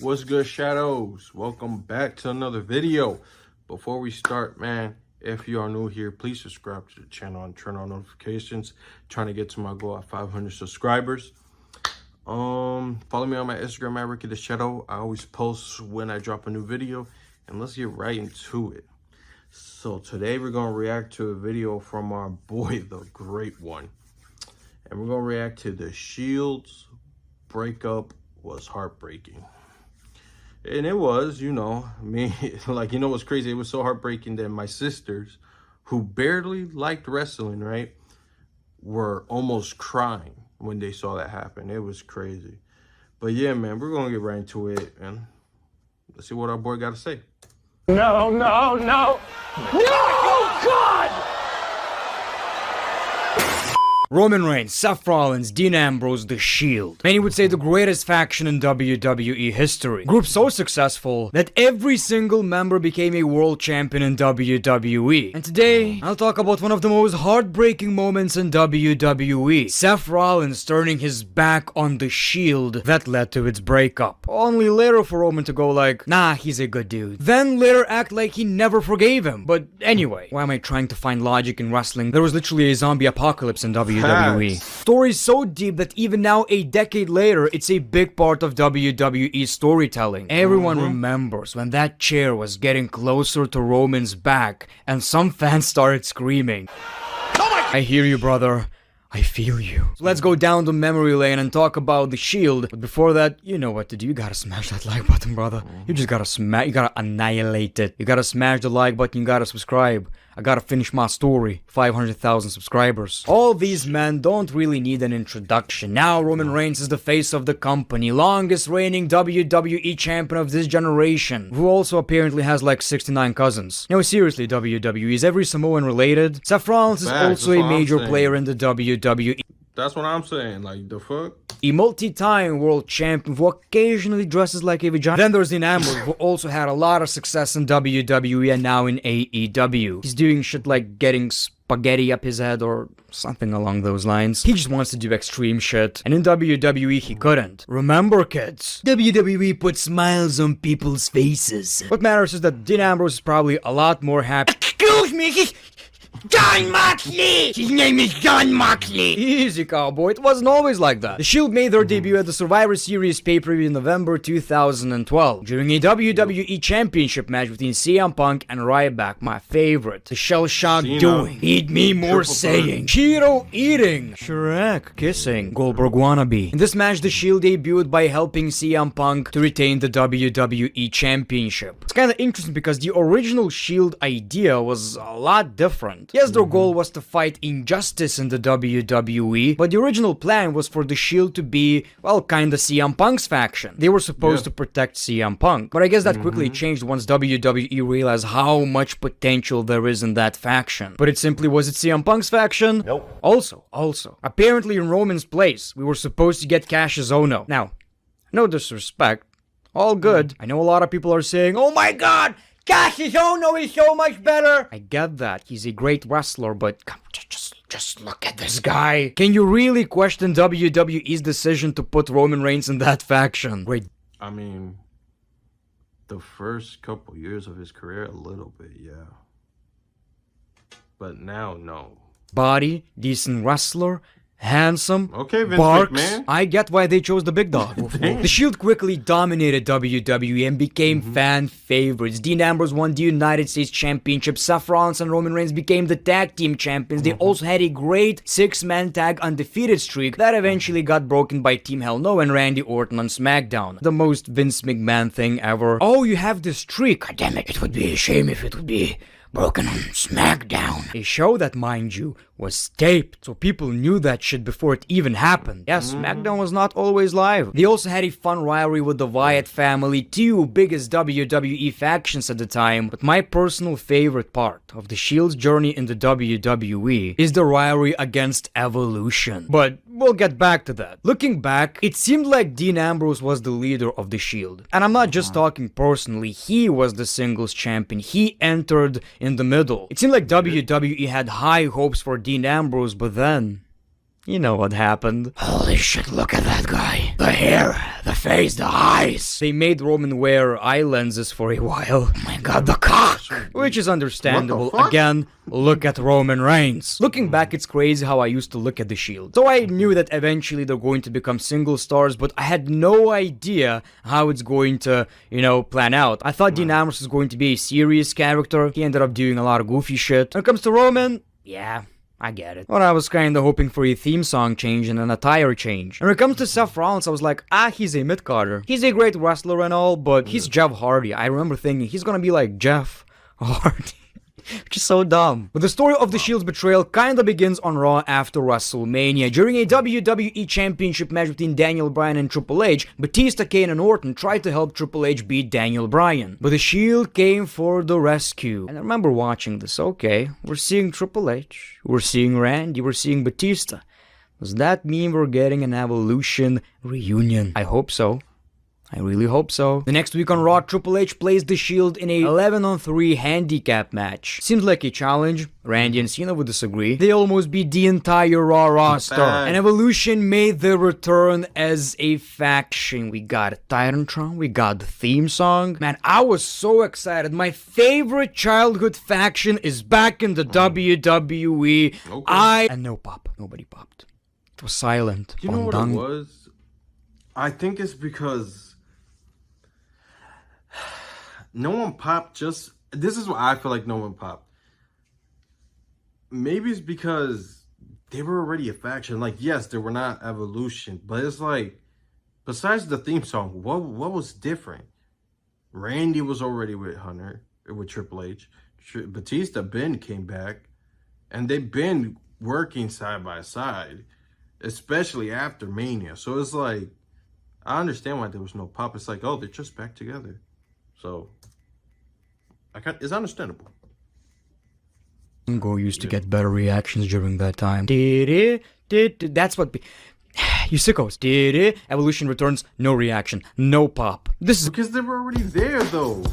What's good, Shadows? Welcome back to another video. Before we start, man, if you are new here, please subscribe to the channel and turn on notifications. Trying to get to my goal at 500 subscribers. Follow me on my Instagram at Ricky the Shadow. I always post when I drop a new video, and let's get right into it. So today we're gonna react to a video from our boy, the Great One, and we're gonna react to the Shield's breakup was heartbreaking. And it was, what's crazy? It was so heartbreaking that my sisters, who barely liked wrestling, right, were almost crying when they saw that happen. It was crazy. But yeah, man, we're going to get right into it, and let's see what our boy got to say. No, no, no. No, God! Roman Reigns, Seth Rollins, Dean Ambrose, The Shield. Many would say the greatest faction in WWE history. Group so successful that every single member became a world champion in WWE. And today, I'll talk about one of the most heartbreaking moments in WWE. Seth Rollins turning his back on The Shield that led to its breakup. Only later for Roman to go like, nah, he's a good dude. Then later act like he never forgave him. But anyway, why am I trying to find logic in wrestling? There was literally a zombie apocalypse in WWE. Story so deep that even now, a decade later, it's a big part of WWE storytelling. Everyone remembers when that chair was getting closer to Roman's back and some fans started screaming. I hear you, brother. I feel you. So let's go down the memory lane and talk about The Shield. But before that, you know what to do. You gotta smash that like button, brother. You just gotta you gotta annihilate it. You gotta smash the like button, you gotta subscribe. I gotta finish my story. 500,000 subscribers. All these men don't really need an introduction. Now Roman Reigns is the face of the company, longest reigning WWE champion of this generation, who also apparently has like 69 cousins. No, seriously, WWE, is every Samoan related? Seth Rollins is also a major player in the WWE. That's what I'm saying, like, the fuck? A multi-time world champion who occasionally dresses like a vagina. Then there's Dean Ambrose, who also had a lot of success in WWE and now in AEW. He's doing shit like getting spaghetti up his head or something along those lines. He just wants to do extreme shit. And in WWE, he couldn't. Remember, kids? WWE put smiles on people's faces. What matters is that Dean Ambrose is probably a lot more happy. Excuse me! John Moxley! His name is John Moxley! Easy, cowboy. It wasn't always like that. The Shield made their debut at the Survivor Series pay-per-view in November 2012 during a WWE Championship match between CM Punk and Ryback, my favorite. The shell-shock doing, feed me more saying, Cheeto eating, Shrek kissing, Goldberg wannabe. In this match, the Shield debuted by helping CM Punk to retain the WWE Championship. It's kinda interesting because the original Shield idea was a lot different. Yes, their goal was to fight injustice in the WWE, but the original plan was for the Shield to be, well, kinda CM Punk's faction. They were supposed to protect CM Punk, but I guess that quickly changed once WWE realized how much potential there is in that faction. But it simply was it CM Punk's faction? Nope. Also, apparently in Roman's place, we were supposed to get Cassius Ohno. Now, no disrespect, all good. I know a lot of people are saying, oh my god! Cassius Ohno is so much better! I get that, he's a great wrestler, but come, just look at this guy. Can you really question WWE's decision to put Roman Reigns in that faction? Wait. I mean, the first couple years of his career, a little bit, yeah. But now, no. Body, decent wrestler, handsome, okay, Vince barks. McMahon. I get why they chose the big dog. The Shield quickly dominated WWE and became fan favorites. Dean Ambrose won the United States Championship. Seth Rollins and Roman Reigns became the tag team champions. They also had a great 6-man tag undefeated streak that eventually got broken by Team Hell No and Randy Orton on SmackDown. The most Vince McMahon thing ever. Oh, you have this streak. God damn it, it would be a shame if it would be broken on SmackDown. A show that, mind you, was taped, so people knew that shit before it even happened. Yes, SmackDown was not always live. They also had a fun rivalry with the Wyatt family, two biggest WWE factions at the time, but my personal favorite part of the Shield's journey in the WWE is the rivalry against Evolution. But we'll get back to that. Looking back, it seemed like Dean Ambrose was the leader of the Shield. And I'm not just talking personally, he was the singles champion. He entered in the middle. It seemed like WWE had high hopes for Dean Ambrose, but then You know what happened. Holy shit, look at that guy. The hair, the face, the eyes. They made Roman wear eye lenses for a while. Oh my god, the cock! Which is understandable. Again, look at Roman Reigns. Looking back, it's crazy how I used to look at the Shield. So I knew that eventually they're going to become single stars, but I had no idea how it's going to, plan out. I thought Dean Ambrose was going to be a serious character. He ended up doing a lot of goofy shit. When it comes to Roman, yeah, I get it. But I was kinda hoping for a theme song change and an attire change. And when it comes to Seth Rollins, I was like, he's a mid-carder. He's a great wrestler and all, but he's Jeff Hardy. I remember thinking he's gonna be like Jeff Hardy. Which is so dumb. But the story of the Shield's betrayal kinda begins on Raw after WrestleMania. During a WWE Championship match between Daniel Bryan and Triple H, Batista, Kane, and Orton tried to help Triple H beat Daniel Bryan. But the Shield came for the rescue. And I remember watching this. Okay, we're seeing Triple H, we're seeing Randy, we're seeing Batista. Does that mean we're getting an Evolution reunion? I hope so. I really hope so. The next week on Raw, Triple H plays the Shield in a 11-on-3 handicap match. Seems like a challenge. Randy and Cena would disagree. They almost beat the entire Raw roster. And Evolution made their return as a faction. We got Titantron, we got the theme song. Man, I was so excited. My favorite childhood faction is back in the WWE. Okay. And no pop. Nobody popped. It was silent. You know what it was? I think it's because no one popped. This is what I feel like no one popped. Maybe it's because they were already a faction. Like, yes, they were not Evolution, but it's like, besides the theme song, what was different? Randy was already with Hunter, with Triple H. Batista, Ben came back, and they've been working side by side, especially after Mania. So it's like, I understand why there was no pop. It's like, oh, they're just back together. So, it's understandable. Go used to get better reactions during that time. That's what... You sickos. Evolution returns, no reaction, no pop. This is... Because they were already there, though.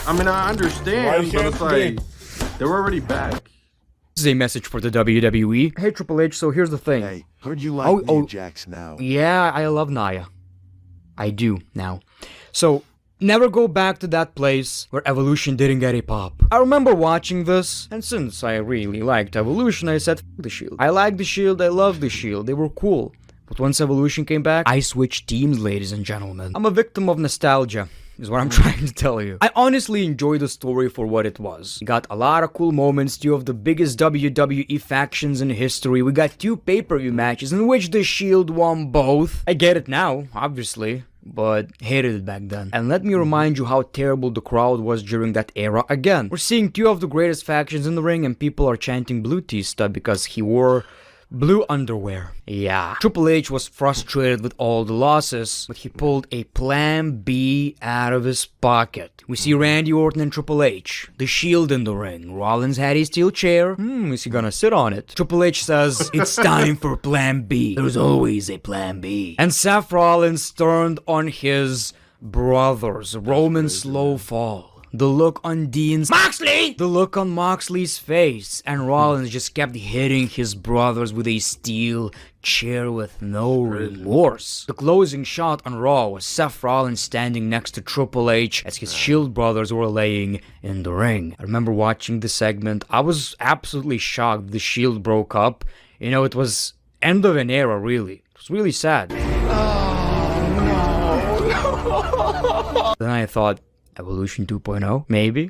I mean, I understand, but it's like, they were already back. This is a message for the WWE. Hey, Triple H, so here's the thing. Hey, heard you like Nia Jax now. Yeah, I love Nia. I do, now. So, never go back to that place where Evolution didn't get a pop. I remember watching this, and since I really liked Evolution, I said, F the Shield. I like the Shield, I love the Shield, they were cool. But once Evolution came back, I switched teams, ladies and gentlemen. I'm a victim of nostalgia, is what I'm trying to tell you. I honestly enjoyed the story for what it was. We got a lot of cool moments, 2 of the biggest WWE factions in history. We got 2 pay-per-view matches in which the Shield won both. I get it now, obviously, but hated it back then. And let me remind you how terrible the crowd was during that era again. We're seeing 2 of the greatest factions in the ring and people are chanting Blue Batista because he wore blue underwear. Yeah. Triple H was frustrated with all the losses, but he pulled a plan B out of his pocket. We see Randy Orton and Triple H. The Shield in the ring. Rollins had a steel chair. Is he gonna sit on it? Triple H says, it's time for plan B. There's always a plan B. And Seth Rollins turned on his brothers. Roman slow fall. The look on Dean's... Moxley! The look on Moxley's face. And Rollins just kept hitting his brothers with a steel chair with no remorse. The closing shot on Raw was Seth Rollins standing next to Triple H as his Shield brothers were laying in the ring. I remember watching the segment. I was absolutely shocked the Shield broke up. It was end of an era, really. It was really sad. Oh, no. Then I thought, Evolution 2.0? Maybe?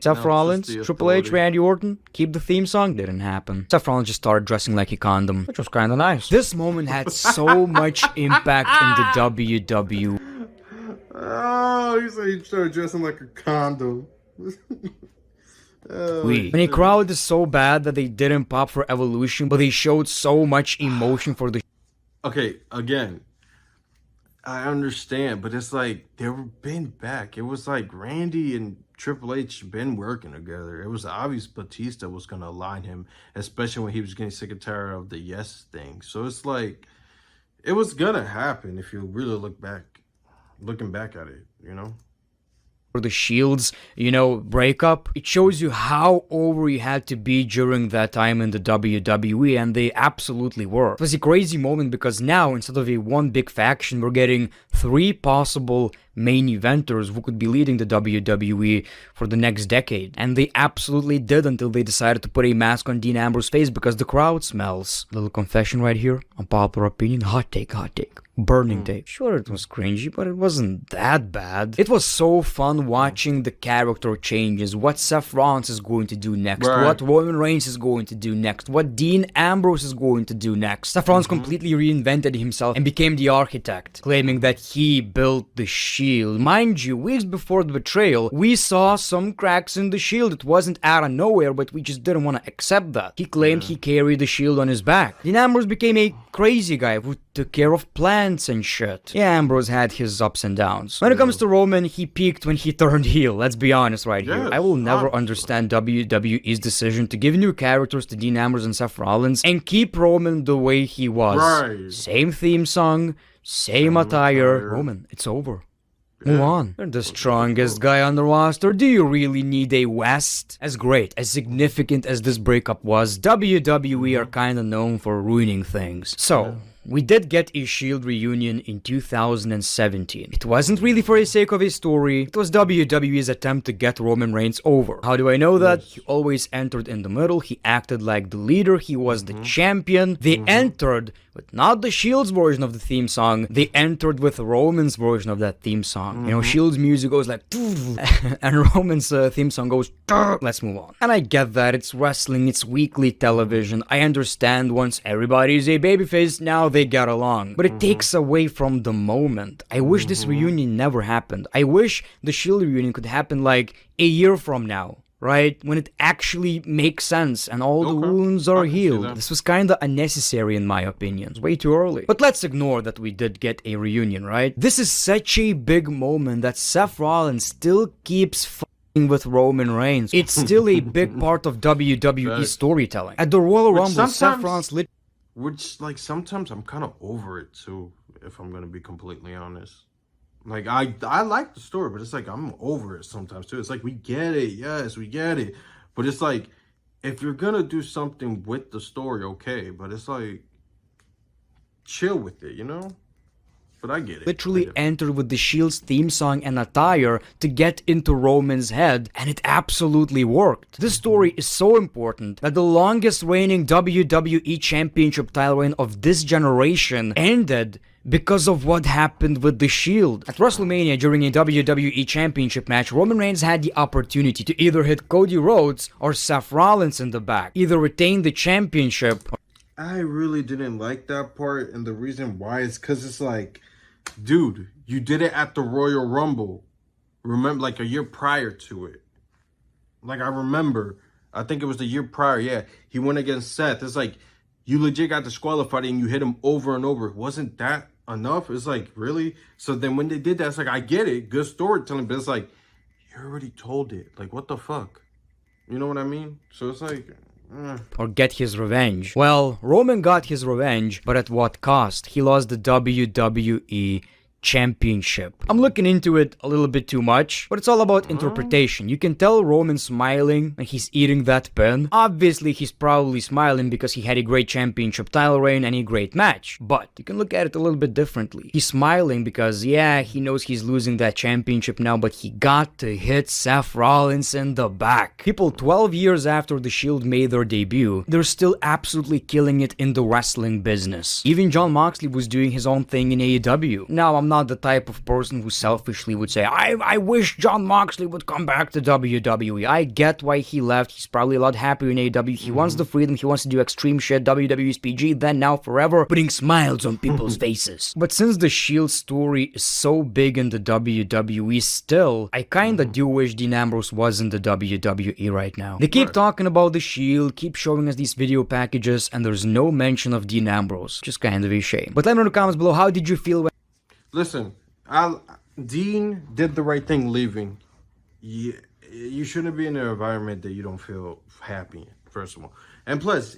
Seth Rollins, Triple H, Randy Orton, keep the theme song? Didn't happen. Seth Rollins just started dressing like a condom, which was kinda nice. This moment had so much impact in the WWE. Oh, he said he started dressing like a condom. When a crowd is so bad that they didn't pop for Evolution, but they showed so much emotion for the... Okay, again, I understand, but it's like they've been back. It was like Randy and Triple H been working together. It was obvious Batista was going to align him, especially when he was getting sick and tired of the yes thing. So it's like, it was going to happen if you really looking back at it, for the Shield's, breakup. It shows you how over you had to be during that time in the WWE, and they absolutely were. It was a crazy moment because now, instead of a one big faction, we're getting 3 possible main eventers who could be leading the WWE for the next decade. And they absolutely did until they decided to put a mask on Dean Ambrose's face because the crowd smells. Little confession right here, unpopular opinion, hot take. Burning take. Sure, it was cringy, but it wasn't that bad. It was so fun watching the character changes, what Seth Rollins is going to do next, what Roman Reigns is going to do next, what Dean Ambrose is going to do next. Seth Rollins completely reinvented himself and became the architect, claiming that he built the Shield. Mind you, weeks before the betrayal, we saw some cracks in the Shield. It wasn't out of nowhere, but we just didn't want to accept that. He claimed he carried the Shield on his back. Dean Ambrose became a crazy guy who took care of plants and shit. Yeah, Ambrose had his ups and downs. When it comes to Roman, he peaked when he turned heel. Let's be honest right here. I will never understand WWE's decision to give new characters to Dean Ambrose and Seth Rollins and keep Roman the way he was. Same theme song, same attire. Roman, it's over. Move on. You're the strongest guy on the roster. Do you really need a West? As great, as significant as this breakup was, WWE are kinda known for ruining things. So, we did get a Shield reunion in 2017. It wasn't really for the sake of a story, it was WWE's attempt to get Roman Reigns over. How do I know that? He always entered in the middle, he acted like the leader, he was the champion. They entered with not the Shield's version of the theme song, they entered with Roman's version of that theme song. Shield's music goes like and Roman's theme song goes let's move on. And I get that, it's wrestling, it's weekly television. I understand once everybody's a babyface, now they get along. But it takes away from the moment. I wish this reunion never happened. I wish the Shield reunion could happen like a year from now. Right? When it actually makes sense and all the wounds are healed. This was kinda unnecessary in my opinion. It's way too early. But let's ignore that we did get a reunion, right? This is such a big moment that Seth Rollins still keeps with Roman Reigns. It's still a big part of WWE storytelling. At the Royal Rumble, Seth Rollins sometimes I'm kind of over it too, if I'm gonna be completely honest. Like, I like the story, but it's like, I'm over it sometimes, too. It's like, we get it. Yes, we get it. But it's like, if you're going to do something with the story, okay. But it's like, chill with it, But I get it. Literally entered with the Shield's theme song and attire to get into Roman's head, and it absolutely worked. This story is so important that the longest reigning WWE Championship title reign of this generation ended because of what happened with the Shield. At WrestleMania, during a WWE Championship match, Roman Reigns had the opportunity to either hit Cody Rhodes or Seth Rollins in the back, either retain the championship. I really didn't like that part, and the reason why is because it's like, dude, you did it at the Royal Rumble. Remember, like a year prior to it. Like, I remember, I think it was the year prior, yeah. He went against Seth. It's like, you legit got disqualified and you hit him over and over. Wasn't that enough? It's like, really? So then when they did that, it's like, I get it. Good storytelling, but it's like, you already told it. Like, what the fuck? You know what I mean? So it's like... Or get his revenge. Well, Roman got his revenge, but at what cost? He lost the WWE Championship. I'm looking into it a little bit too much, but it's all about interpretation. You can tell Roman smiling when he's eating that pen. Obviously, he's probably smiling because he had a great championship title reign and a great match. But you can look at it a little bit differently. He's smiling because, yeah, he knows he's losing that championship now, but he got to hit Seth Rollins in the back. People 12 years after the Shield made their debut, they're still absolutely killing it in the wrestling business. Even Jon Moxley was doing his own thing in AEW. Now, I'm not the type of person who selfishly would say, I wish Jon Moxley would come back to WWE. I get why he left. He's probably a lot happier in AEW. He wants the freedom. He wants to do extreme shit. WWE's PG, then, now, forever, putting smiles on people's faces. But since the Shield story is so big in the WWE still, I kinda do wish Dean Ambrose was in the WWE right now. They keep talking about the Shield, keep showing us these video packages, and there's no mention of Dean Ambrose. Just kind of a shame. But let me know in the comments below, how did you feel when... Listen, Dean did the right thing leaving. You shouldn't be in an environment that you don't feel happy in, first of all. And plus,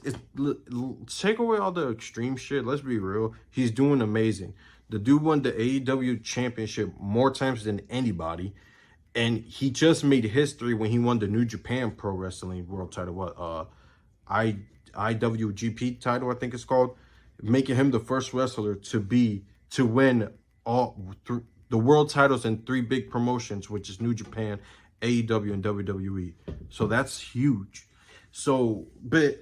take away all the extreme shit. Let's be real. He's doing amazing. The dude won the AEW championship more times than anybody. And he just made history when he won the New Japan Pro Wrestling World Title. IWGP title, I think it's called, making him the first wrestler to win the world titles in 3 big promotions, which is New Japan, AEW, and WWE. So that's huge. So, but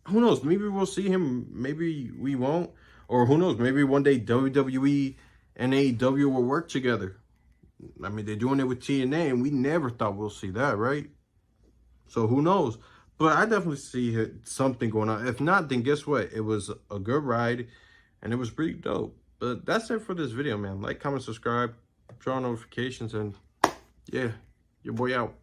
who knows? Maybe we'll see him. Maybe we won't. Or who knows? Maybe one day WWE and AEW will work together. I mean, they're doing it with TNA, and we never thought we'll see that, right? So who knows? But I definitely see something going on. If not, then guess what? It was a good ride, and it was pretty dope. But that's it for this video, man. Like, comment, subscribe, turn on notifications, and yeah, your boy out.